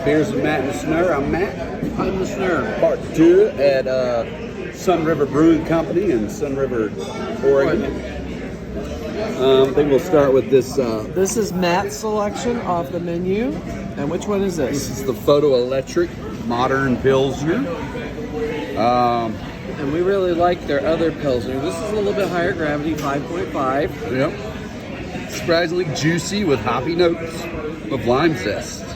Beers with Matt and Sner. I'm Matt. I'm the Sner. Part 2 at Sunriver Brewing Company in Sunriver, Oregon. I think we'll start with this. This is Matt's selection off the menu. And which one is This this? is the Photo Electric Modern Pilsner. And we really like their other Pilsner. This is a little bit higher gravity, 5.5. Yep. Surprisingly juicy with hoppy notes of lime zest.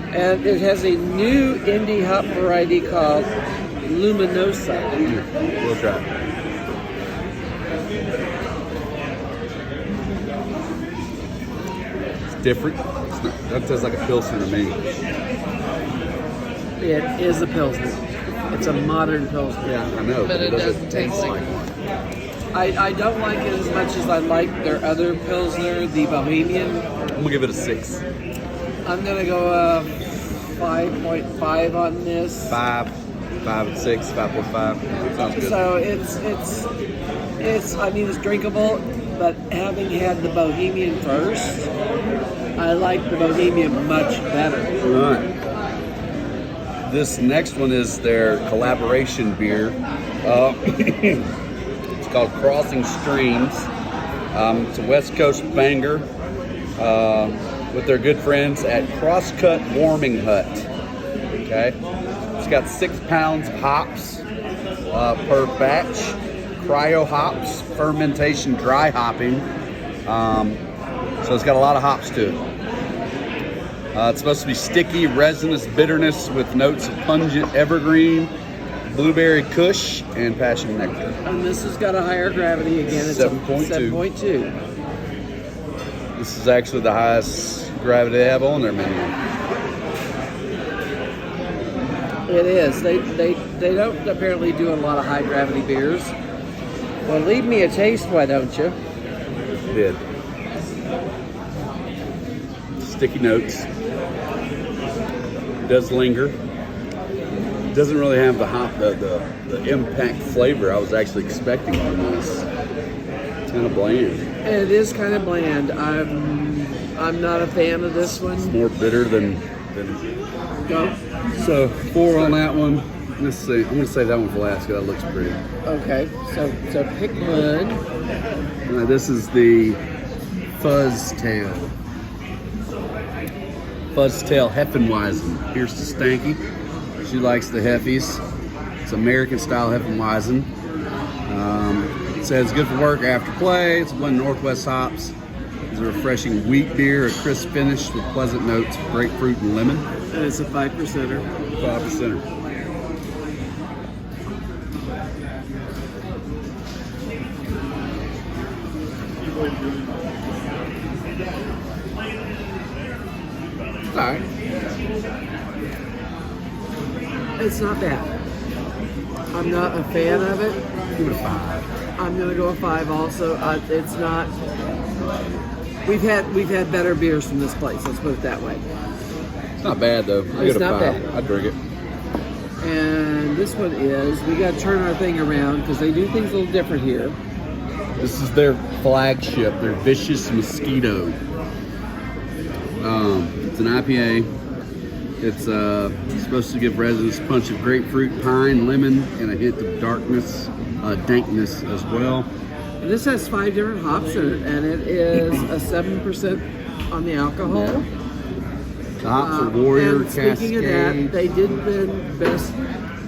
And it has a new indie hop variety called Luminosa. We'll try it. It's different. That tastes like a Pilsner to me. It is a Pilsner. It's a modern Pilsner. Yeah, I know, But it doesn't taste like like one. I don't like it as much as I like their other Pilsner, the Bohemian. I'm gonna give it a 6. I'm going to go 5.5 on this. 5 and 6, 5.5. Sounds good. So it's I mean, it's drinkable, but having had the Bohemian first, I like the Bohemian much better. All right. This next one is their collaboration beer. It's called Crossing Streams. It's a West Coast banger with their good friends at Crosscut Warming Hut. Okay, it's got 6 pounds of hops per batch, cryo hops, fermentation, dry hopping. So it's got a lot of hops to it. It's supposed to be sticky, resinous bitterness with notes of pungent evergreen, blueberry kush, and passion nectar. And this has got a higher gravity again. It's 7.2. 7.2. This is actually the highest gravity they have on their menu. It is. They don't apparently do a lot of high gravity beers. Well, leave me a taste, why don't you? Did. Sticky notes. It does linger. It doesn't really have the hop, the impact flavor I was actually expecting from this. It's kind of bland. It is kind of bland. I'm not a fan of this one. It's more bitter than. Go. So 4 on that one. Let's see. I'm gonna save that one for last because that looks pretty. Okay. So pick one. This is the Fuzztail. Fuzztail Heffenweisen. Here's to Stanky. She likes the Heffies. It's American style Heffenweisen. It says good for work after play. It's a blend of Northwest hops. It's a refreshing wheat beer, a crisp finish with pleasant notes of grapefruit and lemon. And it's a 5%er. 5%. All right. It's not bad. I'm not a fan of it. Give it a 5. I'm gonna go a 5 also. It's not. We've had better beers from this place. Let's put it that way. It's not bad though. I It's give it a not 5. bad. I'd drink it. And this one is. We got to turn our thing around because they do things a little different here. This is their flagship, their Vicious Mosquito. It's an IPA. It's supposed to give residents a punch of grapefruit, pine, lemon, and a hint of dankness as well. And this has 5 different hops in it, and it is a 7% on the alcohol. Yeah. The hops are Warrior, and speaking Cascade. of that, they did win Best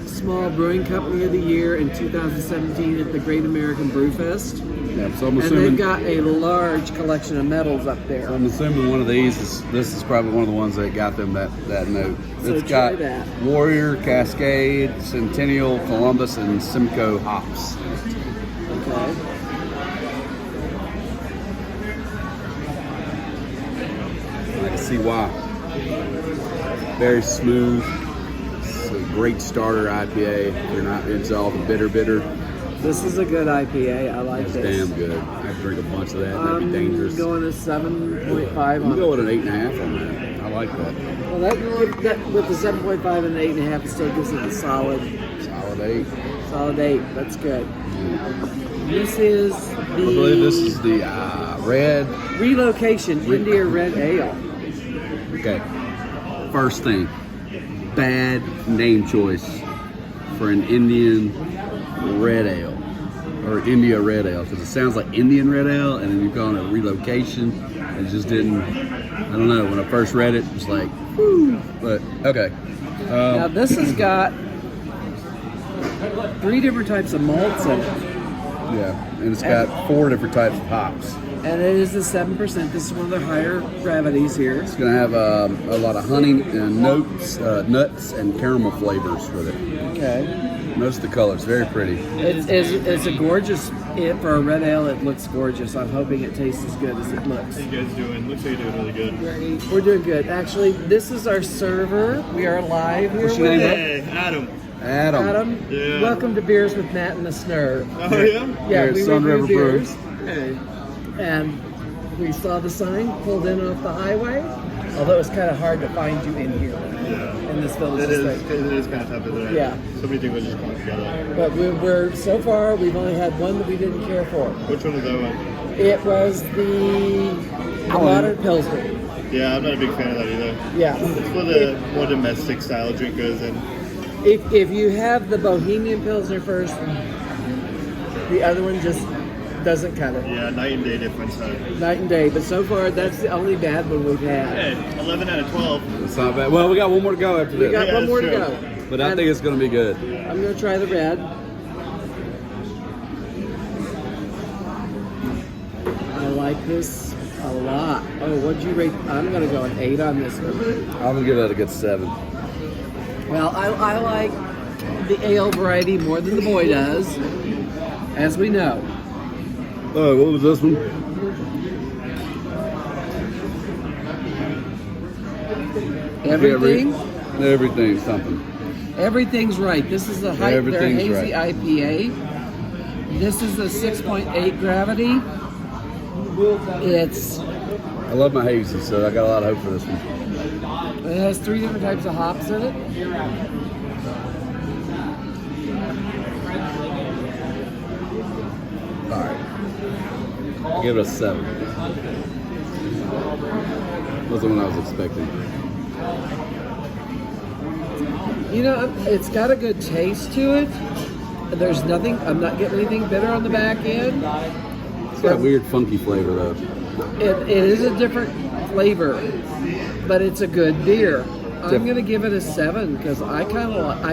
Small Brewing Company of the Year in 2017 at the Great American Brew Fest. Yeah, so I'm And assuming, they've got a large collection of medals up there. I'm assuming one of these this is probably one of the ones that got them that note. So It's try got that. Warrior, Cascade, Centennial, Columbus, and Simcoe hops. Okay. I can see why. Very smooth. It's a great starter IPA. You're not into all the bitter. This is a good IPA. I like It's this. damn good. I'd drink a bunch of that. That'd be dangerous. I'm going to 7.5 I'm on going it. with an 8.5 on that. I like that. Well, that with the 7.5 and the 8.5, it still gives it a solid Solid 8. Solid 8. That's good. This is the I believe this is the red. Relocation India Red Ale. Okay. First thing, bad name choice for an Indian red ale or India red ale, because it sounds like Indian red ale, and then you've gone a relocation. It just didn't. I don't know. When I first read it, it was like, whew. But okay. Now this has got 3 different types of malts in it. Yeah, and it's got 4 different types of hops. And it is the 7%. This is one of the higher gravities here. It's going to have a lot of honey and notes, nuts, and caramel flavors with it. Okay. Notice the color. It's very pretty. It's a gorgeous, for a red ale, it looks gorgeous. I'm hoping it tastes as good as it looks. How you guys doing? Looks like you're doing really good. We're doing good. Actually, this is our server. We are live here. What's your name, bud? Hey, Adam. Adam. Yeah. Welcome to Beers with Matt and the Sner. Oh, yeah? Yeah, Here we at Sunriver review Brewing. beers. Hey. And we saw the sign, pulled in off the highway. Although it's kind of hard to find you in here, in this village. It is kind of tough, isn't it? Yeah. So many things just come together. But we're so far, we've only had one that we didn't care for. Which one is that one? It was the modern Pilsner. Yeah, I'm not a big fan of that either. Yeah. It's for the more domestic style drinkers, and If you have the Bohemian Pilsner first, the other one just doesn't cut it. yeah, night and day difference. Night and day. But so far, that's the only bad one we've had. Hey, 11 out of 12. It's not bad. Well, we got one more to go after We this. got Yeah, one more to that's go. true. But I think it's going to be good. I'm going to try the red. I like this a lot. Oh, what'd you rate? I'm going to go an 8 on this one. I'm going to give that a good 7. Well, I like the ale variety more than the boy does, as we know. Oh, what was this one? Everything, Everything's something. everything's right. This is a their Everything's hazy right. IPA. This is a 6.8 gravity. I love my hazy, so I got a lot of hope for this one. It has 3 different types of hops in it. All right. I'll give it a 7. Wasn't what I was expecting. You know, it's got a good taste to it. There's nothing, I'm not getting anything bitter on the back end. It's got a weird, funky flavor, though. It is a different flavor, but it's a good beer. I'm going to give it a 7 because I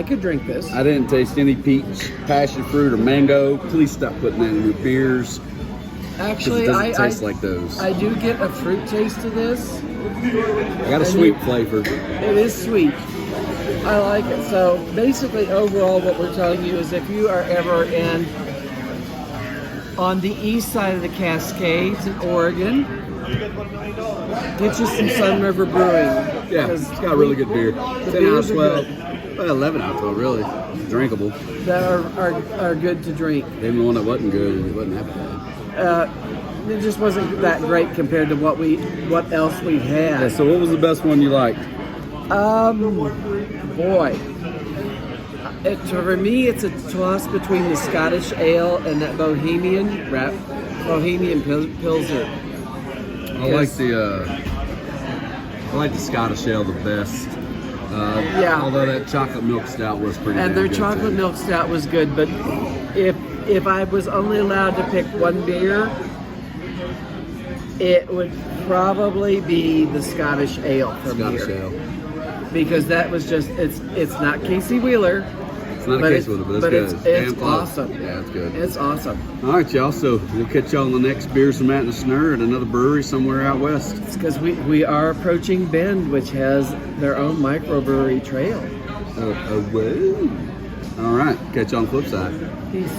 could drink this. I didn't taste any peach, passion fruit, or mango. Please stop putting that in your beers. Actually, It doesn't taste like those. I do get a fruit taste to this. I got a sweet flavor. It is sweet. I like it. So basically, overall, what we're telling you is if you are ever on the east side of the Cascades in Oregon, get you some Sunriver Brewing. Yeah, it's got really good beer. 10 ounce, beers are well, good. 11 ounce, well, really drinkable. That are good to drink. Even the one that wasn't good, it wasn't that bad. It just wasn't that great compared to what else we had. Yeah, so what was the best one you liked? Boy, for me, it's a toss between the Scottish ale and that Bohemian Pilsner. I like the Scottish ale the best. Yeah. Although that chocolate milk stout was pretty And damn their good, chocolate too. milk stout was good, but if I was only allowed to pick one beer, it would probably be the Scottish ale for Scottish me. ale. Because that was just, it's not Casey Wheeler. It's not a case with it, but it's good. It's Damn close. awesome. Yeah, it's good. It's awesome. All right, y'all. So we'll catch y'all on the next Beers from Matt and Sner at another brewery somewhere out west. It's because we are approaching Bend, which has their own microbrewery trail. Whoa. All right. Catch you on the flip side. Peace.